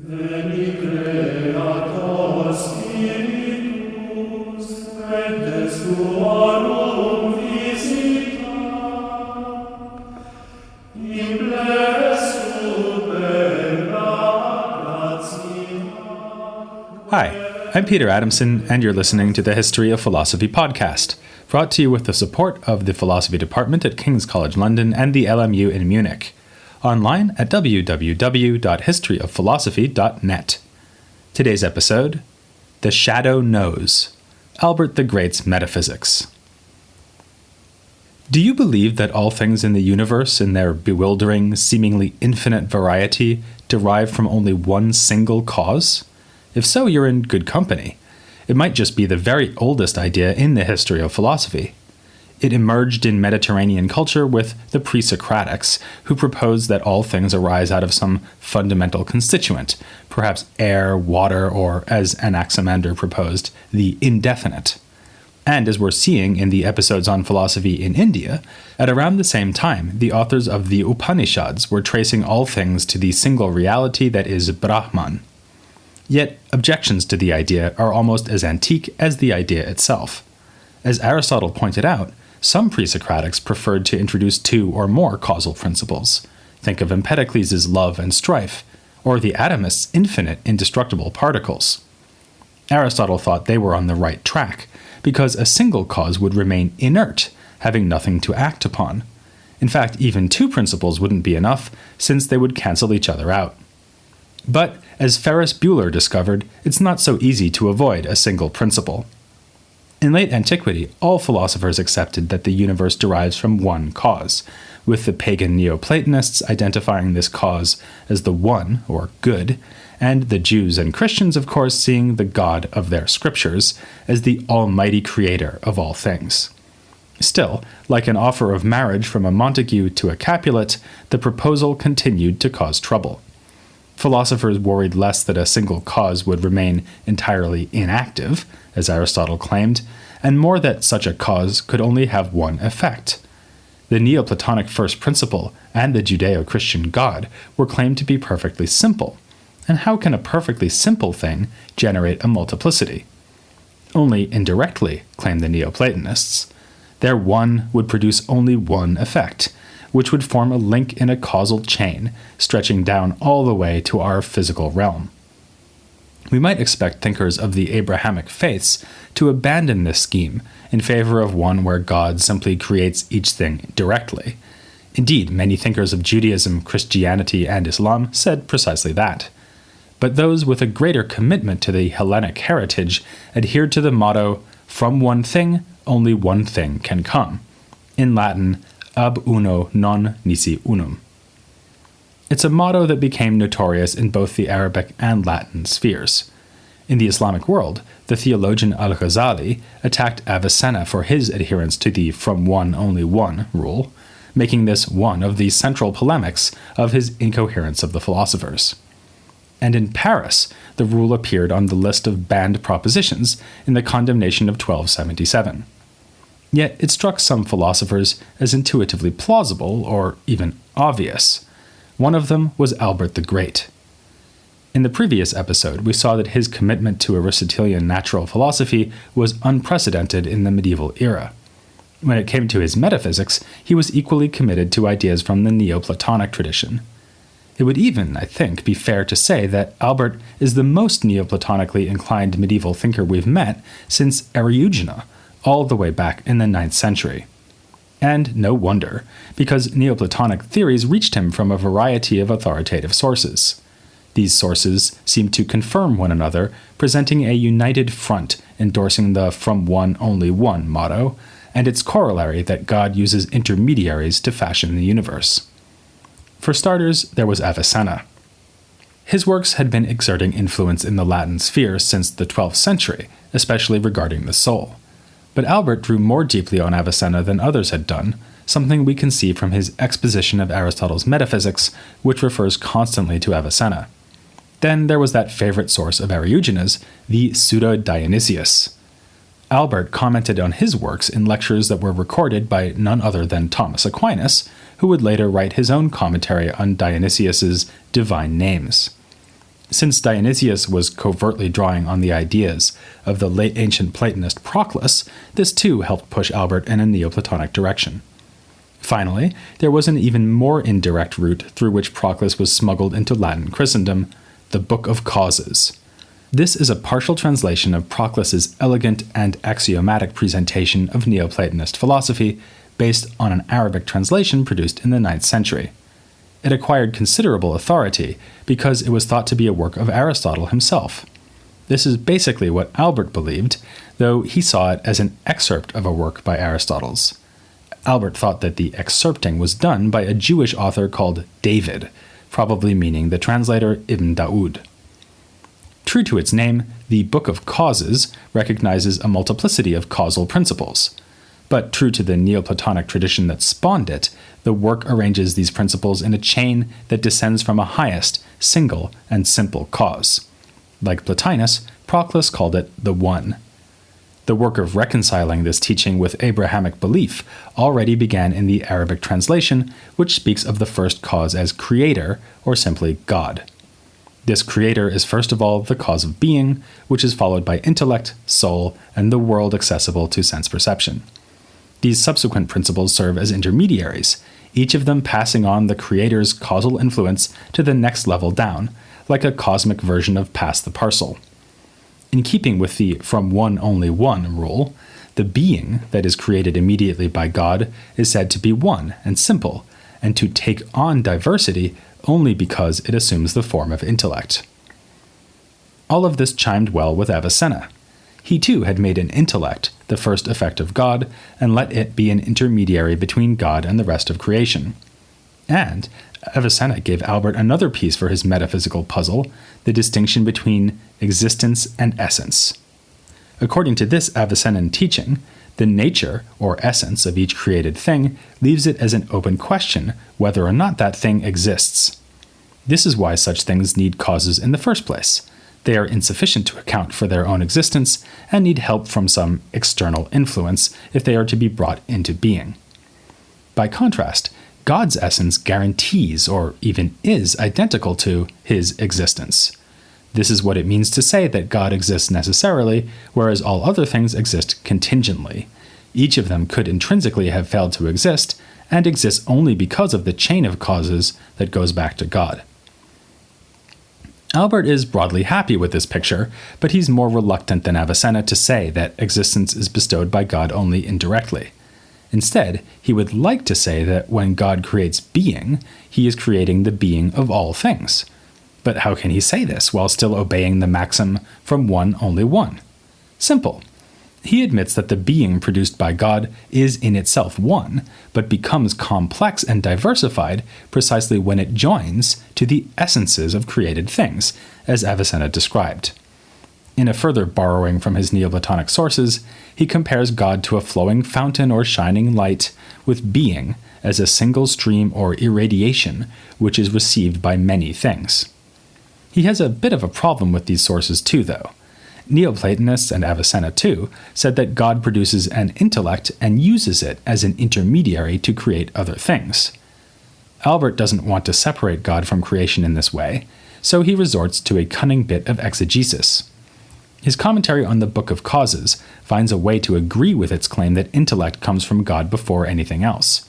Veni creator spiritus, et des tuorum visita, implesut bella gratia. Hi, I'm Peter Adamson, and you're listening to the History of Philosophy podcast, brought to you with the support of the Philosophy Department at King's College London and the LMU in Munich. Online at www.historyofphilosophy.net. Today's episode, The Shadow Knows, Albert the Great's Metaphysics. Do you believe that all things in the universe, in their bewildering, seemingly infinite variety, derive from only one single cause? If so, you're in good company. It might just be the very oldest idea in the history of philosophy. It emerged in Mediterranean culture with the pre-Socratics, who proposed that all things arise out of some fundamental constituent, perhaps air, water, or, as Anaximander proposed, the indefinite. And as we're seeing in the episodes on philosophy in India, at around the same time, the authors of the Upanishads were tracing all things to the single reality that is Brahman. Yet, objections to the idea are almost as antique as the idea itself. As Aristotle pointed out, some pre-Socratics preferred to introduce two or more causal principles. Think of Empedocles' love and strife, or the atomists' infinite indestructible particles. Aristotle thought they were on the right track, because a single cause would remain inert, having nothing to act upon. In fact, even two principles wouldn't be enough, since they would cancel each other out. But, as Ferris Bueller discovered, it's not so easy to avoid a single principle. In late antiquity, all philosophers accepted that the universe derives from one cause, with the pagan Neoplatonists identifying this cause as the one, or good, and the Jews and Christians, of course, seeing the God of their scriptures as the almighty creator of all things. Still, like an offer of marriage from a Montague to a Capulet, the proposal continued to cause trouble. Philosophers worried less that a single cause would remain entirely inactive, as Aristotle claimed, and more that such a cause could only have one effect. The Neoplatonic first principle and the Judeo-Christian God were claimed to be perfectly simple. And how can a perfectly simple thing generate a multiplicity? Only indirectly, claimed the Neoplatonists. Their one would produce only one effect, which would form a link in a causal chain, stretching down all the way to our physical realm. We might expect thinkers of the Abrahamic faiths to abandon this scheme in favor of one where God simply creates each thing directly. Indeed, many thinkers of Judaism, Christianity, and Islam said precisely that. But those with a greater commitment to the Hellenic heritage adhered to the motto, "From one thing, only one thing can come." In Latin, ab uno non nisi unum. It's a motto that became notorious in both the Arabic and Latin spheres. In the Islamic world, the theologian al-Ghazali attacked Avicenna for his adherence to the "from one only one" rule, making this one of the central polemics of his Incoherence of the Philosophers. And in Paris, the rule appeared on the list of banned propositions in the condemnation of 1277. Yet it struck some philosophers as intuitively plausible, or even obvious. One of them was Albert the Great. In the previous episode, we saw that his commitment to Aristotelian natural philosophy was unprecedented in the medieval era. When it came to his metaphysics, he was equally committed to ideas from the Neoplatonic tradition. It would even, I think, be fair to say that Albert is the most Neoplatonically inclined medieval thinker we've met since Eriugena, all the way back in the 9th century. And no wonder, because Neoplatonic theories reached him from a variety of authoritative sources. These sources seem to confirm one another, presenting a united front endorsing the "from one only one" motto, and its corollary that God uses intermediaries to fashion the universe. For starters, there was Avicenna. His works had been exerting influence in the Latin sphere since the 12th century, especially regarding the soul. But Albert drew more deeply on Avicenna than others had done, something we can see from his exposition of Aristotle's Metaphysics, which refers constantly to Avicenna. Then there was that favorite source of Eriugena's, the Pseudo-Dionysius. Albert commented on his works in lectures that were recorded by none other than Thomas Aquinas, who would later write his own commentary on Dionysius's divine names. Since Dionysius was covertly drawing on the ideas of the late ancient Platonist Proclus, this too helped push Albert in a Neoplatonic direction. Finally, there was an even more indirect route through which Proclus was smuggled into Latin Christendom, the Book of Causes. This is a partial translation of Proclus's elegant and axiomatic presentation of Neoplatonist philosophy based on an Arabic translation produced in the 9th century. It acquired considerable authority because it was thought to be a work of Aristotle himself. This is basically what Albert believed, though he saw it as an excerpt of a work by Aristotle's. Albert thought that the excerpting was done by a Jewish author called David, probably meaning the translator Ibn Daud. True to its name, the Book of Causes recognizes a multiplicity of causal principles. But true to the Neoplatonic tradition that spawned it, the work arranges these principles in a chain that descends from a highest, single, and simple cause. Like Plotinus, Proclus called it the One. The work of reconciling this teaching with Abrahamic belief already began in the Arabic translation, which speaks of the first cause as creator, or simply God. This creator is first of all the cause of being, which is followed by intellect, soul, and the world accessible to sense perception. These subsequent principles serve as intermediaries, each of them passing on the creator's causal influence to the next level down, like a cosmic version of pass the parcel. In keeping with the from one only one rule, the being that is created immediately by God is said to be one and simple, and to take on diversity only because it assumes the form of intellect. All of this chimed well with Avicenna. He too had made an intellect the first effect of God, and let it be an intermediary between God and the rest of creation. And Avicenna gave Albert another piece for his metaphysical puzzle, the distinction between existence and essence. According to this Avicennan teaching, the nature or essence of each created thing leaves it as an open question whether or not that thing exists. This is why such things need causes in the first place. They are insufficient to account for their own existence and need help from some external influence if they are to be brought into being. By contrast, God's essence guarantees or even is identical to his existence. This is what it means to say that God exists necessarily, whereas all other things exist contingently. Each of them could intrinsically have failed to exist, and exists only because of the chain of causes that goes back to God. Albert is broadly happy with this picture, but he's more reluctant than Avicenna to say that existence is bestowed by God only indirectly. Instead, he would like to say that when God creates being, he is creating the being of all things. But how can he say this while still obeying the maxim, from one only one? Simple. He admits that the being produced by God is in itself one, but becomes complex and diversified precisely when it joins to the essences of created things, as Avicenna described. In a further borrowing from his Neoplatonic sources, he compares God to a flowing fountain or shining light, with being as a single stream or irradiation which is received by many things. He has a bit of a problem with these sources too, though. Neoplatonists, and Avicenna too, said that God produces an intellect and uses it as an intermediary to create other things. Albert doesn't want to separate God from creation in this way, so he resorts to a cunning bit of exegesis. His commentary on the Book of Causes finds a way to agree with its claim that intellect comes from God before anything else.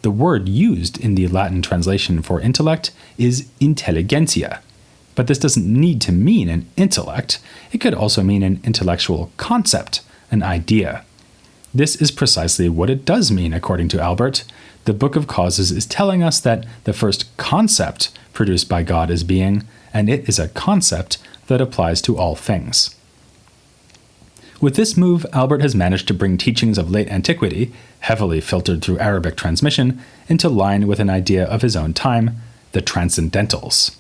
The word used in the Latin translation for intellect is intelligentsia, but this doesn't need to mean an intellect. It could also mean an intellectual concept, an idea. This is precisely what it does mean, according to Albert. The Book of Causes is telling us that the first concept produced by God is being, and it is a concept that applies to all things. With this move, Albert has managed to bring teachings of late antiquity, heavily filtered through Arabic transmission, into line with an idea of his own time, the transcendentals.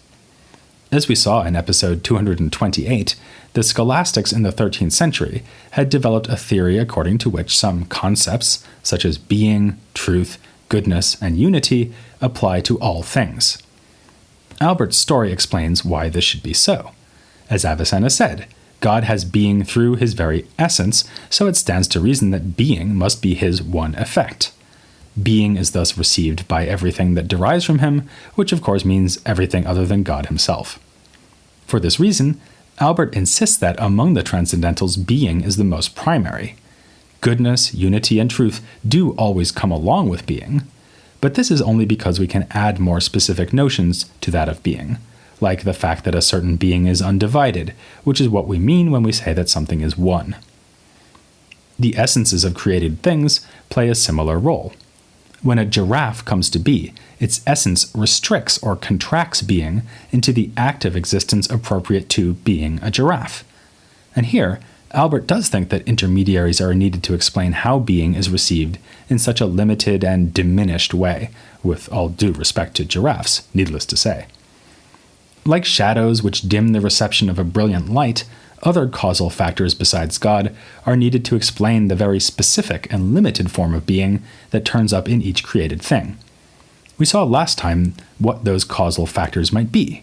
As we saw in episode 228, the scholastics in the 13th century had developed a theory according to which some concepts, such as being, truth, goodness, and unity, apply to all things. Albert's story explains why this should be so. As Avicenna said, God has being through his very essence, so it stands to reason that being must be his one effect. Being is thus received by everything that derives from him, which of course means everything other than God himself. For this reason, Albert insists that among the transcendentals, being is the most primary. Goodness, unity, and truth do always come along with being, but this is only because we can add more specific notions to that of being, like the fact that a certain being is undivided, which is what we mean when we say that something is one. The essences of created things play a similar role. When a giraffe comes to be, its essence restricts or contracts being into the active existence appropriate to being a giraffe. And here, Albert does think that intermediaries are needed to explain how being is received in such a limited and diminished way, with all due respect to giraffes, needless to say. Like shadows which dim the reception of a brilliant light, other causal factors besides God are needed to explain the very specific and limited form of being that turns up in each created thing. We saw last time what those causal factors might be.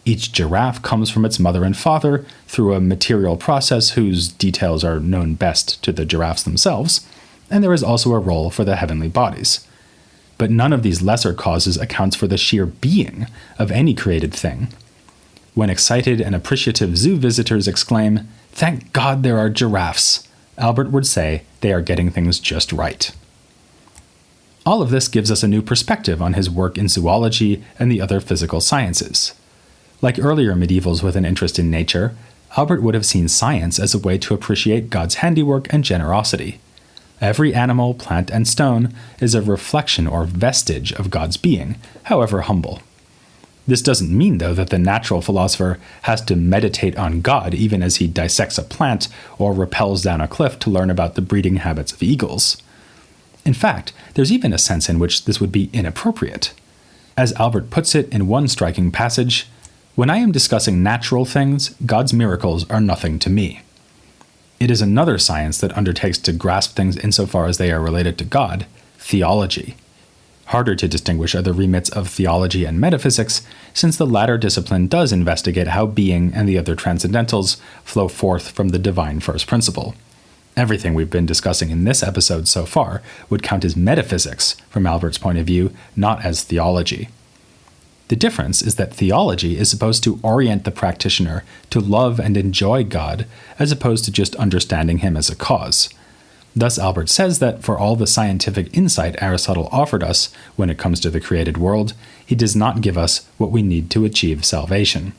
Each giraffe comes from its mother and father through a material process whose details are known best to the giraffes themselves, and there is also a role for the heavenly bodies. But none of these lesser causes accounts for the sheer being of any created thing. When excited and appreciative zoo visitors exclaim, "Thank God there are giraffes," Albert would say they are getting things just right. All of this gives us a new perspective on his work in zoology and the other physical sciences. Like earlier medievals with an interest in nature, Albert would have seen science as a way to appreciate God's handiwork and generosity. Every animal, plant, and stone is a reflection or vestige of God's being, however humble. This doesn't mean, though, that the natural philosopher has to meditate on God even as he dissects a plant or rappels down a cliff to learn about the breeding habits of eagles. In fact, there's even a sense in which this would be inappropriate. As Albert puts it in one striking passage, "When I am discussing natural things, God's miracles are nothing to me." It is another science that undertakes to grasp things insofar as they are related to God, theology. Harder to distinguish are the remits of theology and metaphysics, since the latter discipline does investigate how being and the other transcendentals flow forth from the divine first principle. Everything we've been discussing in this episode so far would count as metaphysics from Albert's point of view, not as theology. The difference is that theology is supposed to orient the practitioner to love and enjoy God, as opposed to just understanding him as a cause. Thus, Albert says that for all the scientific insight Aristotle offered us when it comes to the created world, he does not give us what we need to achieve salvation.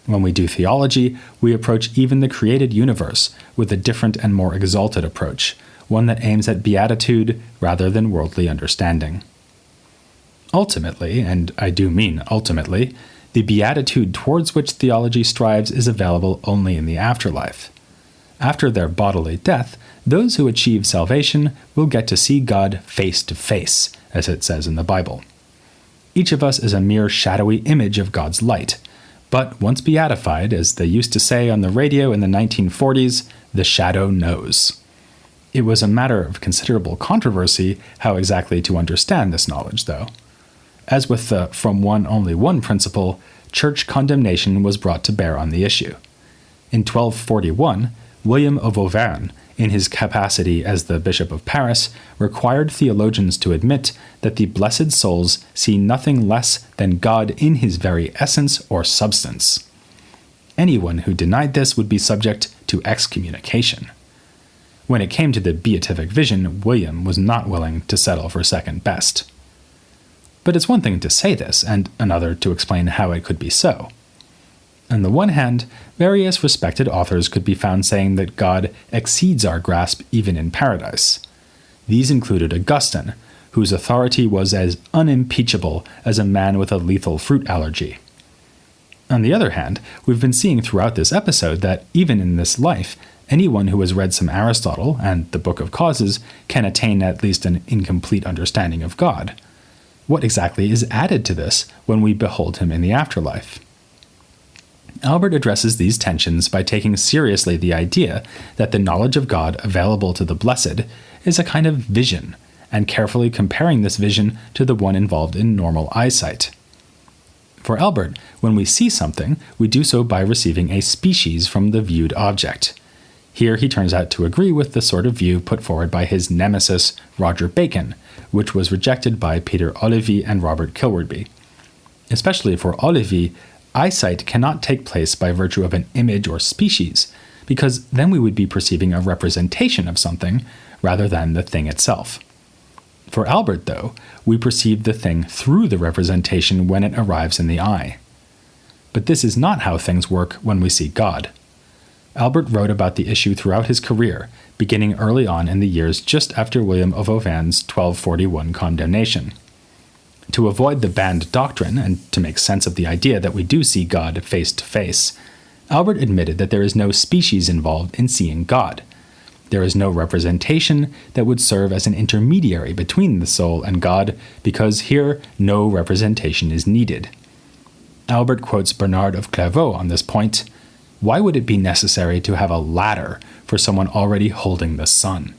When we do theology, we approach even the created universe with a different and more exalted approach, one that aims at beatitude rather than worldly understanding. Ultimately, and I do mean ultimately, the beatitude towards which theology strives is available only in the afterlife. After their bodily death, those who achieve salvation will get to see God face to face, as it says in the Bible. Each of us is a mere shadowy image of God's light, but once beatified, as they used to say on the radio in the 1940s, the shadow knows. It was a matter of considerable controversy how exactly to understand this knowledge, though. As with the from one only one principle, church condemnation was brought to bear on the issue. In 1241, William of Auvergne, in his capacity as the Bishop of Paris, required theologians to admit that the blessed souls see nothing less than God in his very essence or substance. Anyone who denied this would be subject to excommunication. When it came to the beatific vision, William was not willing to settle for second best. But it's one thing to say this, and another to explain how it could be so. On the one hand, various respected authors could be found saying that God exceeds our grasp even in paradise. These included Augustine, whose authority was as unimpeachable as a man with a lethal fruit allergy. On the other hand, we've been seeing throughout this episode that even in this life, anyone who has read some Aristotle and the Book of Causes can attain at least an incomplete understanding of God. What exactly is added to this when we behold him in the afterlife? Albert addresses these tensions by taking seriously the idea that the knowledge of God available to the blessed is a kind of vision, and carefully comparing this vision to the one involved in normal eyesight. For Albert, when we see something, we do so by receiving a species from the viewed object. Here he turns out to agree with the sort of view put forward by his nemesis, Roger Bacon, which was rejected by Peter Olivi and Robert Kilwardby. Especially for Olivi, eyesight cannot take place by virtue of an image or species, because then we would be perceiving a representation of something rather than the thing itself. For Albert, though, we perceive the thing through the representation when it arrives in the eye. But this is not how things work when we see God. Albert wrote about the issue throughout his career, beginning early on in the years just after William of Ovan's 1241 condemnation. To avoid the banned doctrine, and to make sense of the idea that we do see God face to face, Albert admitted that there is no species involved in seeing God. There is no representation that would serve as an intermediary between the soul and God, because here no representation is needed. Albert quotes Bernard of Clairvaux on this point. Why would it be necessary to have a ladder for someone already holding the sun?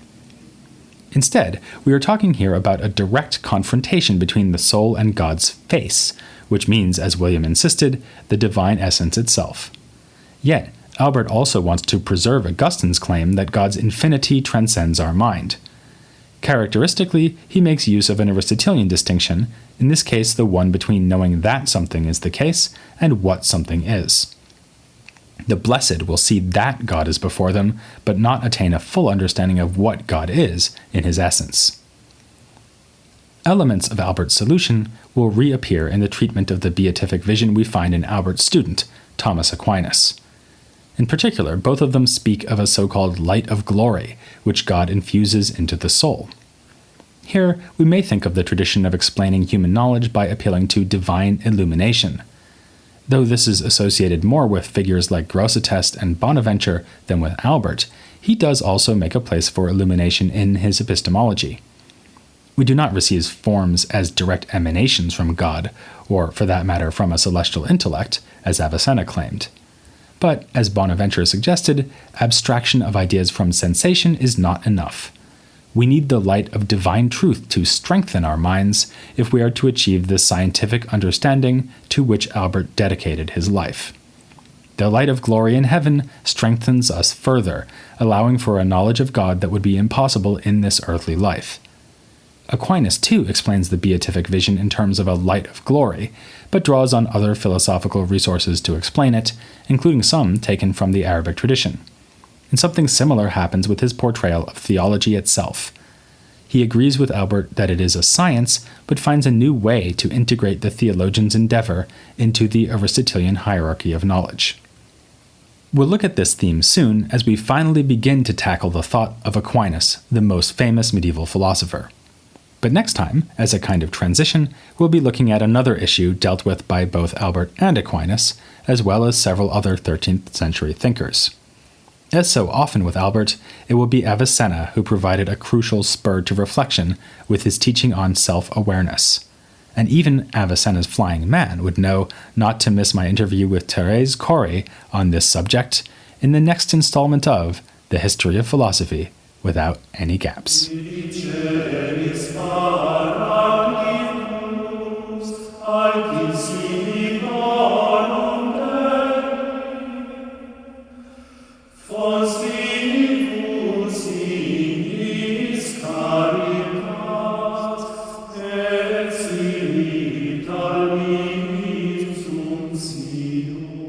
Instead, we are talking here about a direct confrontation between the soul and God's face, which means, as William insisted, the divine essence itself. Yet, Albert also wants to preserve Augustine's claim that God's infinity transcends our mind. Characteristically, he makes use of an Aristotelian distinction, in this case the one between knowing that something is the case and what something is. The blessed will see that God is before them, but not attain a full understanding of what God is in his essence. Elements of Albert's solution will reappear in the treatment of the beatific vision we find in Albert's student, Thomas Aquinas. In particular, both of them speak of a so-called light of glory, which God infuses into the soul. Here, we may think of the tradition of explaining human knowledge by appealing to divine illumination. Though this is associated more with figures like Grosseteste and Bonaventure than with Albert, he does also make a place for illumination in his epistemology. We do not receive forms as direct emanations from God, or for that matter from a celestial intellect, as Avicenna claimed. But, as Bonaventure suggested, abstraction of ideas from sensation is not enough. We need the light of divine truth to strengthen our minds if we are to achieve the scientific understanding to which Albert dedicated his life. The light of glory in heaven strengthens us further, allowing for a knowledge of God that would be impossible in this earthly life. Aquinas, too, explains the beatific vision in terms of a light of glory, but draws on other philosophical resources to explain it, including some taken from the Arabic tradition. And something similar happens with his portrayal of theology itself. He agrees with Albert that it is a science, but finds a new way to integrate the theologian's endeavor into the Aristotelian hierarchy of knowledge. We'll look at this theme soon as we finally begin to tackle the thought of Aquinas, the most famous medieval philosopher. But next time, as a kind of transition, we'll be looking at another issue dealt with by both Albert and Aquinas, as well as several other 13th century thinkers. As so often with Albert, it will be Avicenna who provided a crucial spur to reflection with his teaching on self-awareness. And even Avicenna's flying man would know not to miss my interview with Thérèse Corey on this subject in the next installment of The History of Philosophy Without Any Gaps.